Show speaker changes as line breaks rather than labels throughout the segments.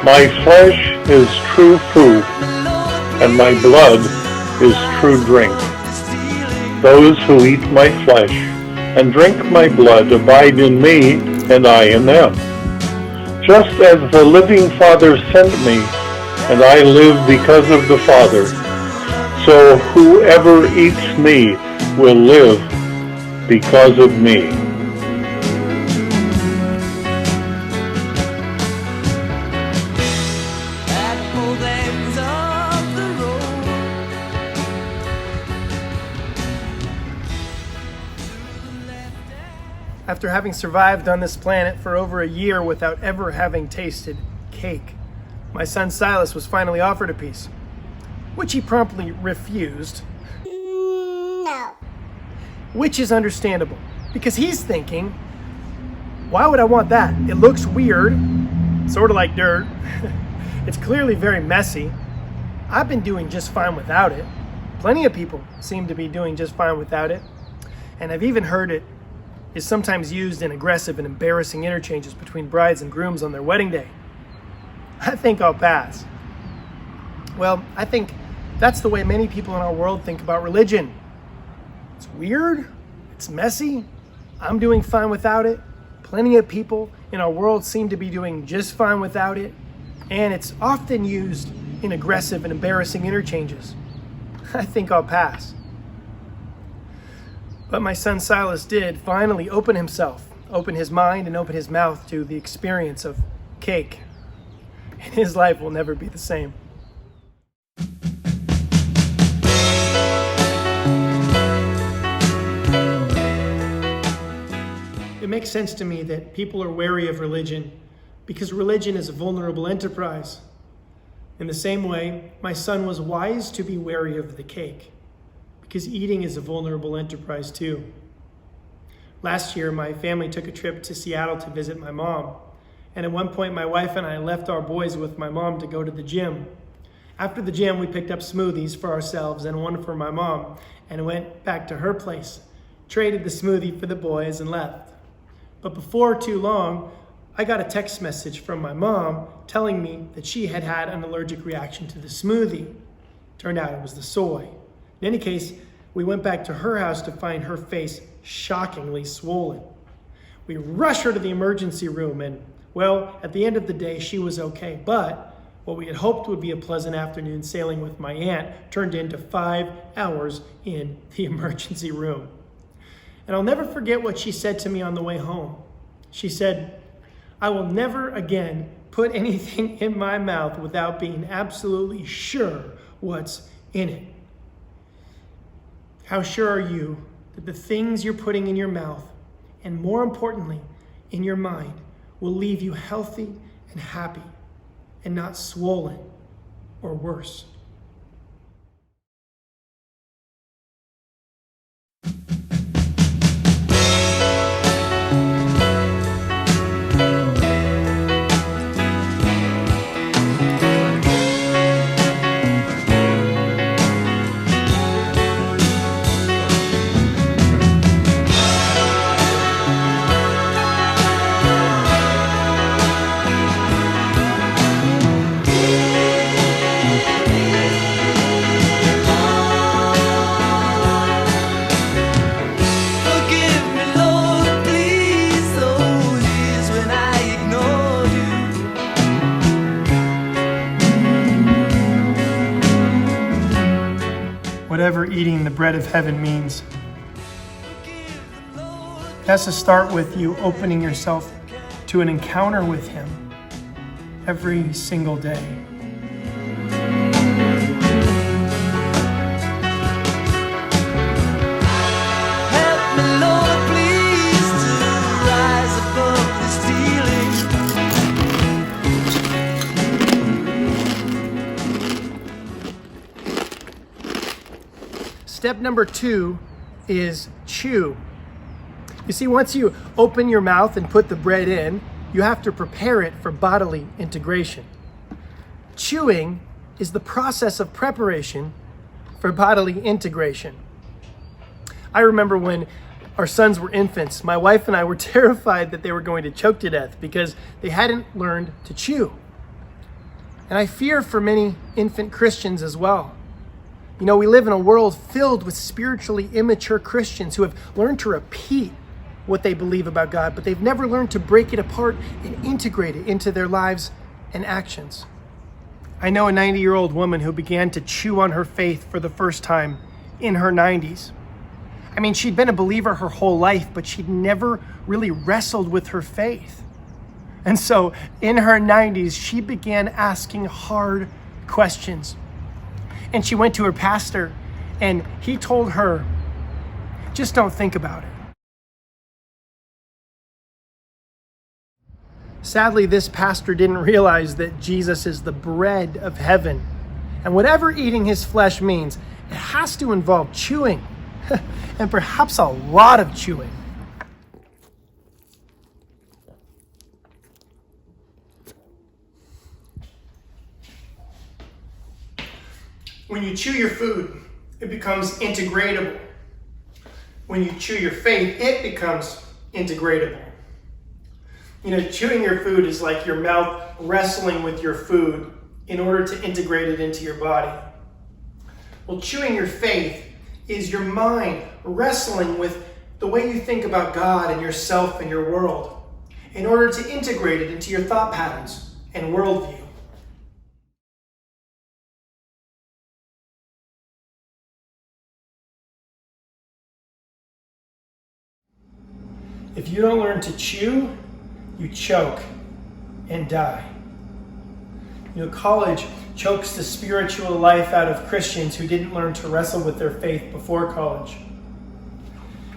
My flesh is true food, and my blood is true drink. Those who eat my flesh and drink my blood abide in me, and I in them. Just as the living Father sent me, and I live because of the Father, so whoever eats me will live because of me.
After having survived on this planet for over a year without ever having tasted cake, my son Silas was finally offered a piece, which he promptly refused.
No.
Which is understandable, because he's thinking, why would I want that? It looks weird, sort of like dirt. It's clearly very messy. I've been doing just fine without it. Plenty of people seem to be doing just fine without it. And I've even heard it is sometimes used in aggressive and embarrassing interchanges between brides and grooms on their wedding day. I think I'll pass. Well, I think that's the way many people in our world think about religion. It's weird, it's messy, I'm doing fine without it. Plenty of people in our world seem to be doing just fine without it, and it's often used in aggressive and embarrassing interchanges. I think I'll pass. But my son Silas did finally open himself, open his mind, and open his mouth to the experience of cake. And his life will never be the same. It makes sense to me that people are wary of religion because religion is a vulnerable enterprise. In the same way, my son was wise to be wary of the cake, because eating is a vulnerable enterprise too. Last year, my family took a trip to Seattle to visit my mom. And at one point, my wife and I left our boys with my mom to go to the gym. After the gym, we picked up smoothies for ourselves and one for my mom, and went back to her place, traded the smoothie for the boys, and left. But before too long, I got a text message from my mom telling me that she had had an allergic reaction to the smoothie. Turned out it was the soy. In any case, we went back to her house to find her face shockingly swollen. We rushed her to the emergency room, and, well, at the end of the day, she was okay. But what we had hoped would be a pleasant afternoon sailing with my aunt turned into 5 hours in the emergency room. And I'll never forget what she said to me on the way home. She said, "I will never again put anything in my mouth without being absolutely sure what's in it." How sure are you that the things you're putting in your mouth, and more importantly, in your mind, will leave you healthy and happy and not swollen or worse? Whatever eating the bread of heaven means, it has to start with you opening yourself to an encounter with Him every single day.
Help me, Lord, please, to rise above this
Step number 2 is chew. You see, once you open your mouth and put the bread in, you have to prepare it for bodily integration. Chewing is the process of preparation for bodily integration. I remember when our sons were infants, my wife and I were terrified that they were going to choke to death because they hadn't learned to chew. And I fear for many infant Christians as well. You know, we live in a world filled with spiritually immature Christians who have learned to repeat what they believe about God, but they've never learned to break it apart and integrate it into their lives and actions. I know a 90-year-old woman who began to chew on her faith for the first time in her 90s. I mean, she'd been a believer her whole life, but she'd never really wrestled with her faith. And so in her 90s, she began asking hard questions. And she went to her pastor, and he told her, just don't think about it. Sadly, this pastor didn't realize that Jesus is the bread of heaven. And whatever eating his flesh means, it has to involve chewing, and perhaps a lot of chewing. When you chew your food, it becomes integratable. When you chew your faith, it becomes integratable. You know, chewing your food is like your mouth wrestling with your food in order to integrate it into your body. Well, chewing your faith is your mind wrestling with the way you think about God and yourself and your world in order to integrate it into your thought patterns and worldview. If you don't learn to chew, you choke and die. You know, college chokes the spiritual life out of Christians who didn't learn to wrestle with their faith before college.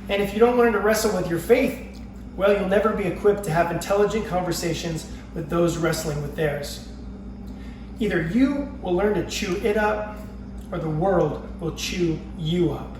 And if you don't learn to wrestle with your faith, well, you'll never be equipped to have intelligent conversations with those wrestling with theirs. Either you will learn to chew it up, or the world will chew you up.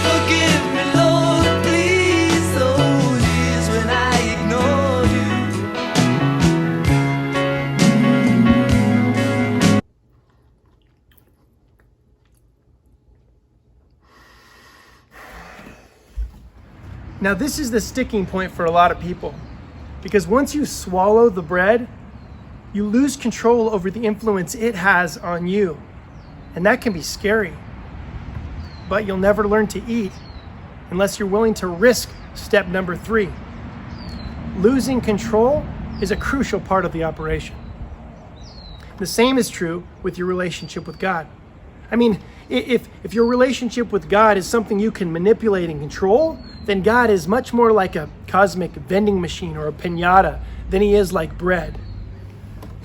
Forgive me, Lord, please, those years when I ignored you.
Now, this is the sticking point for a lot of people, because once you swallow the bread, you lose control over the influence it has on you. And that can be scary. But you'll never learn to eat unless you're willing to risk step number 3. Losing control is a crucial part of the operation. The same is true with your relationship with God. I mean, if your relationship with God is something you can manipulate and control, then God is much more like a cosmic vending machine or a piñata than he is like bread.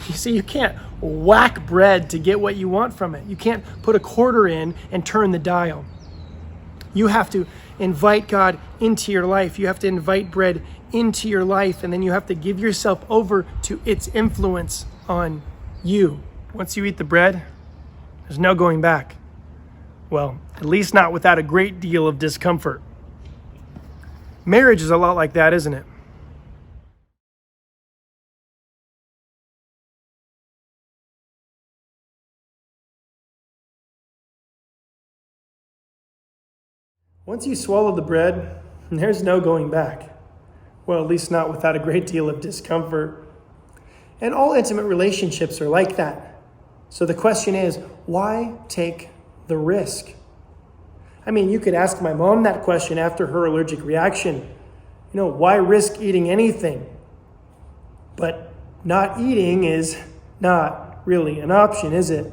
You see, you can't whack bread to get what you want from it. You can't put a quarter in and turn the dial. You have to invite God into your life. You have to invite bread into your life, and then you have to give yourself over to its influence on you. Once you eat the bread, there's no going back. Well, at least not without a great deal of discomfort. Marriage is a lot like that, isn't it? Once you swallow the bread, there's no going back. Well, at least not without a great deal of discomfort. And all intimate relationships are like that. So the question is, why take the risk? I mean, you could ask my mom that question after her allergic reaction. You know, why risk eating anything? But not eating is not really an option, is it?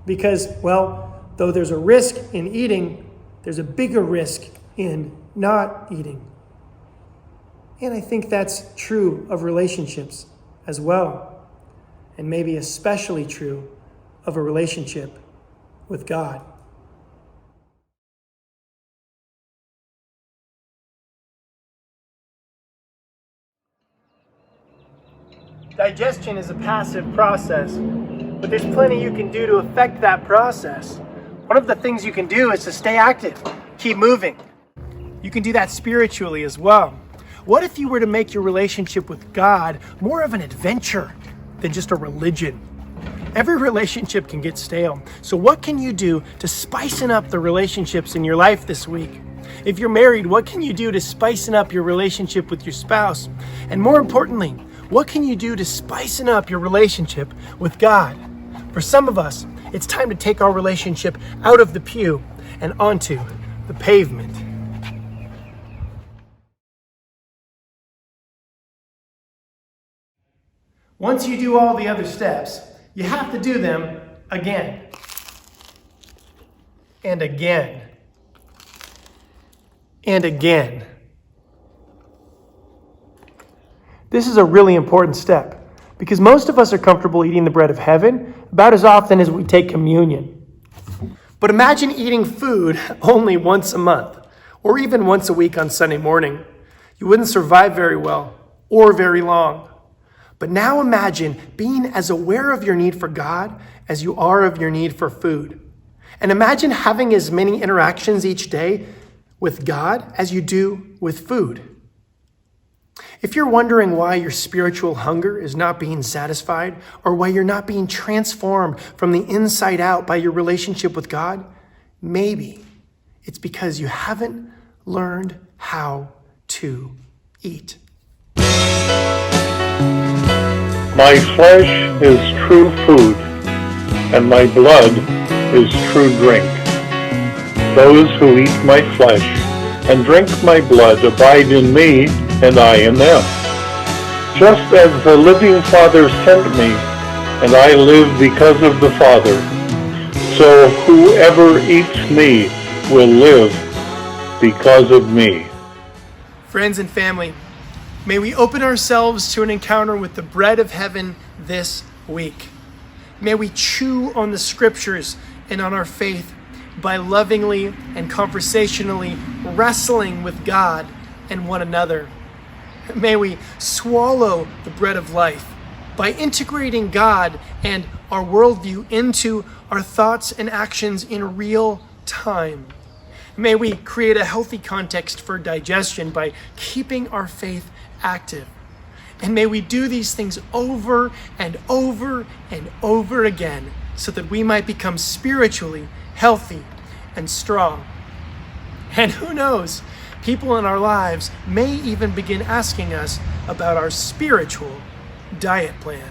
Because, well, though there's a risk in eating, there's a bigger risk in not eating. And I think that's true of relationships as well. And maybe especially true of a relationship with God. Digestion is a passive process, but there's plenty you can do to affect that process. One of the things you can do is to stay active, keep moving. You can do that spiritually as well. What if you were to make your relationship with God more of an adventure than just a religion? Every relationship can get stale. So what can you do to spicing up the relationships in your life this week? If you're married, what can you do to spicing up your relationship with your spouse? And more importantly, what can you do to spicing up your relationship with God? For some of us, it's time to take our relationship out of the pew and onto the pavement. Once you do all the other steps, you have to do them again and again and again. This is a really important step because most of us are comfortable eating the bread of heaven about as often as we take communion. But imagine eating food only once a month or even once a week on Sunday morning. You wouldn't survive very well or very long. But now imagine being as aware of your need for God as you are of your need for food. And imagine having as many interactions each day with God as you do with food. If you're wondering why your spiritual hunger is not being satisfied or why you're not being transformed from the inside out by your relationship with God, maybe it's because you haven't learned how to eat.
My flesh is true food, and my blood is true drink. Those who eat my flesh and drink my blood abide in me, and I in them. Just as the living Father sent me, and I live because of the Father, so whoever eats me will live because of me.
Friends and family, may we open ourselves to an encounter with the bread of heaven this week. May we chew on the scriptures and on our faith by lovingly and conversationally wrestling with God and one another. May we swallow the bread of life by integrating God and our worldview into our thoughts and actions in real time. May we create a healthy context for digestion by keeping our faith active. And may we do these things over and over and over again so that we might become spiritually healthy and strong. And who knows, people in our lives may even begin asking us about our spiritual diet plan.